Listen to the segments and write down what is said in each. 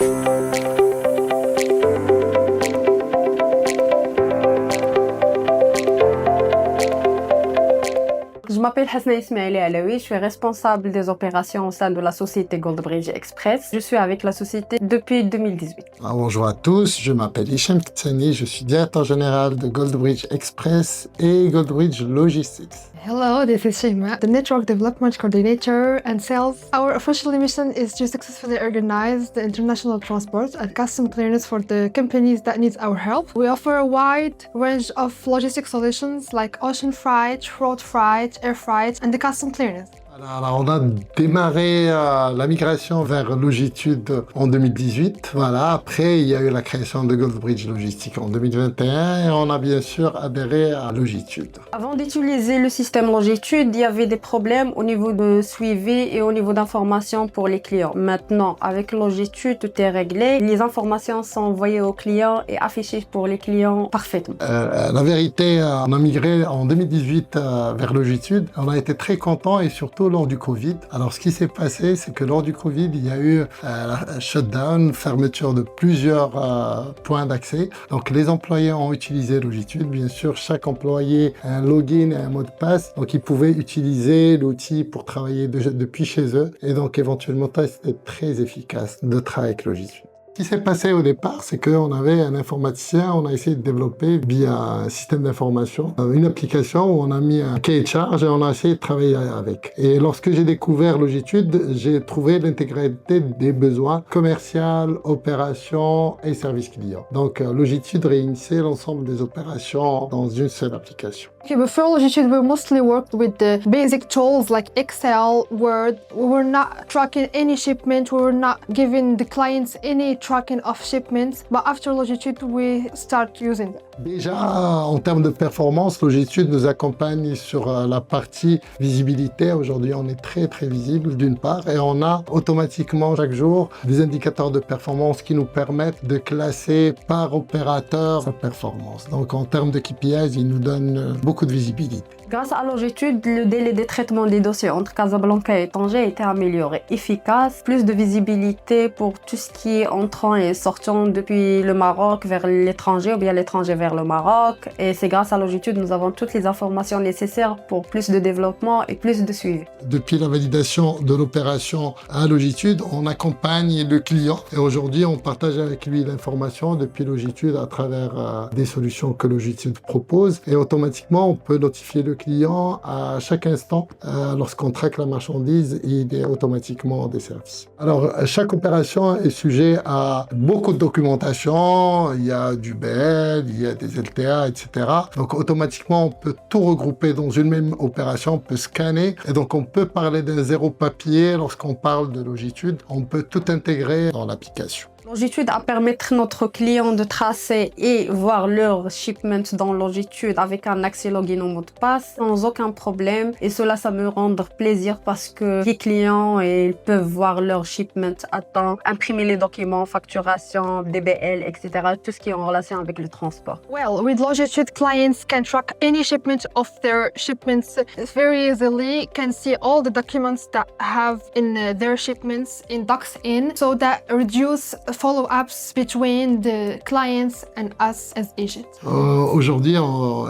Je m'appelle Hasna Ismaili Alaoui, je suis responsable des opérations au sein de la société Goldbridge Express. Je suis avec la société depuis 2018. Bonjour à tous, je m'appelle Hicham Kitsani, je suis directeur général de Goldbridge Express et Goldbridge Logistics. Hello, this is Shima, the Network Development Coordinator and Sales. Our official mission is to successfully organize the international transport and custom clearance for the companies that need our help. We offer a wide range of logistic solutions like ocean freight, road freight, air freight, and the custom clearance. Alors, on a démarré la migration vers Logitude en 2018. Voilà. Après, il y a eu la création de Goldbridge Logistics en 2021 et on a bien sûr adhéré à Logitude. Avant d'utiliser le système Logitude, il y avait des problèmes au niveau de suivi et au niveau d'information pour les clients. Maintenant, avec Logitude, tout est réglé. Les informations sont envoyées aux clients et affichées pour les clients parfaitement. La vérité, on a migré en 2018 vers Logitude. On a été très contents et surtout lors du Covid. Alors, ce qui s'est passé, c'est que lors du Covid, il y a eu un shutdown, fermeture de plusieurs points d'accès. Donc, les employés ont utilisé Logitude. Bien sûr, chaque employé a un login et un mot de passe. Donc, ils pouvaient utiliser l'outil pour travailler depuis chez eux. Et donc, éventuellement, c'était très efficace de travailler avec Logitude. Ce qui s'est passé au départ, c'est qu'on avait un informaticien, on a essayé de développer via un système d'information, une application où on a mis un cahier de charge et on a essayé de travailler avec. Et lorsque j'ai découvert Logitude, j'ai trouvé l'intégralité des besoins commerciaux, opérations et services clients. Donc Logitude réunissait l'ensemble des opérations dans une seule application. Okay, before Logitude, we mostly worked with the basic tools like Excel, Word. We were not tracking any shipment. We were not giving the clients any tracking of shipments. But after Logitude, we start using them. Déjà, en termes de performance, Logitude nous accompagne sur la partie visibilité. Aujourd'hui, on est très visible d'une part et on a automatiquement chaque jour des indicateurs de performance qui nous permettent de classer par opérateur sa performance. Donc, en termes de KPIs, ils nous donnent beaucoup de visibilité. Grâce à Logitude, le délai de traitement des dossiers entre Casablanca et Tanger a été amélioré, efficace, plus de visibilité pour tout ce qui est entrant et sortant depuis le Maroc vers l'étranger ou bien l'étranger vers le Maroc. Et c'est grâce à Logitude nous avons toutes les informations nécessaires pour plus de développement et plus de suivi. Depuis la validation de l'opération à Logitude, on accompagne le client et aujourd'hui on partage avec lui l'information depuis Logitude à travers des solutions que Logitude propose et automatiquement on peut notifier le client à chaque instant lorsqu'on traque la marchandise, il est automatiquement des services. Alors chaque opération est sujet à beaucoup de documentation, il y a du BL, il y a des LTA, etc. Donc automatiquement on peut tout regrouper dans une même opération, on peut scanner et donc on peut parler d'un zéro papier lorsqu'on parle de Logitude, on peut tout intégrer dans l'application. Logitude a permettre notre client de tracer et voir leur shipment dans Logitude avec un accès login au mot de passe sans aucun problème. Et cela, ça me rend plaisir parce que les clients ils peuvent voir leur shipment à temps, imprimer les documents, facturation, DBL, etc. Tout ce qui est en relation avec le transport. Well, with Logitude, clients can track any shipment of their shipments very easily, can see all the documents that have in their shipments in DocsIn, so that reduce follow-ups between the clients and us as agents. Aujourd'hui,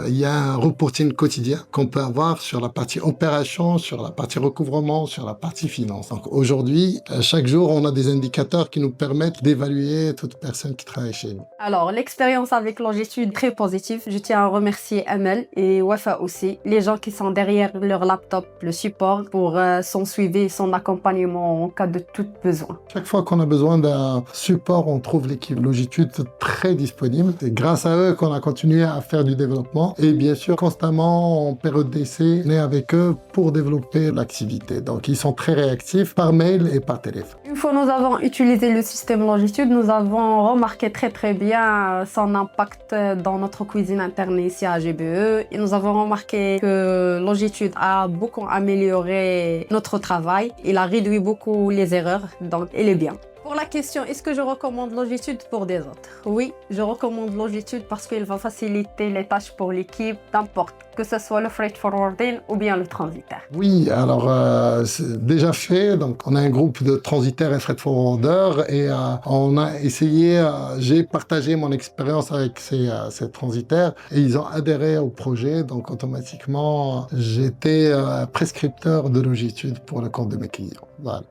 il y a un reporting quotidien qu'on peut avoir sur la partie opération, sur la partie recouvrement, sur la partie finance. Donc aujourd'hui, chaque jour, on a des indicateurs qui nous permettent d'évaluer toute personne qui travaille chez nous. Alors, l'expérience avec Logitude, très positive. Je tiens à remercier Amel et Wafa aussi, les gens qui sont derrière leur laptop, le support pour son suivi et son accompagnement en cas de tout besoin. Chaque fois qu'on a besoin d'un support, on trouve l'équipe Logitude très disponible. C'est grâce à eux qu'on a continué à faire du développement et bien sûr constamment en période d'essai, on est avec eux pour développer l'activité. Donc ils sont très réactifs par mail et par téléphone. Une fois nous avons utilisé le système Logitude, nous avons remarqué très bien son impact dans notre cuisine interne ici à GBE et nous avons remarqué que Logitude a beaucoup amélioré notre travail. Il a réduit beaucoup les erreurs, donc il est bien. Pour la question, est-ce que je recommande Longitude pour des autres? Oui, je recommande Longitude parce qu'il va faciliter les tâches pour l'équipe, n'importe, que ce soit le freight forwarding ou bien le transitaire. Oui, alors c'est déjà fait. Donc, on a un groupe de transitaires et freight forwarders et on a essayé, j'ai partagé mon expérience avec ces transitaires et ils ont adhéré au projet. Donc, automatiquement, j'étais prescripteur de Longitude pour le compte de mes clients. Voilà.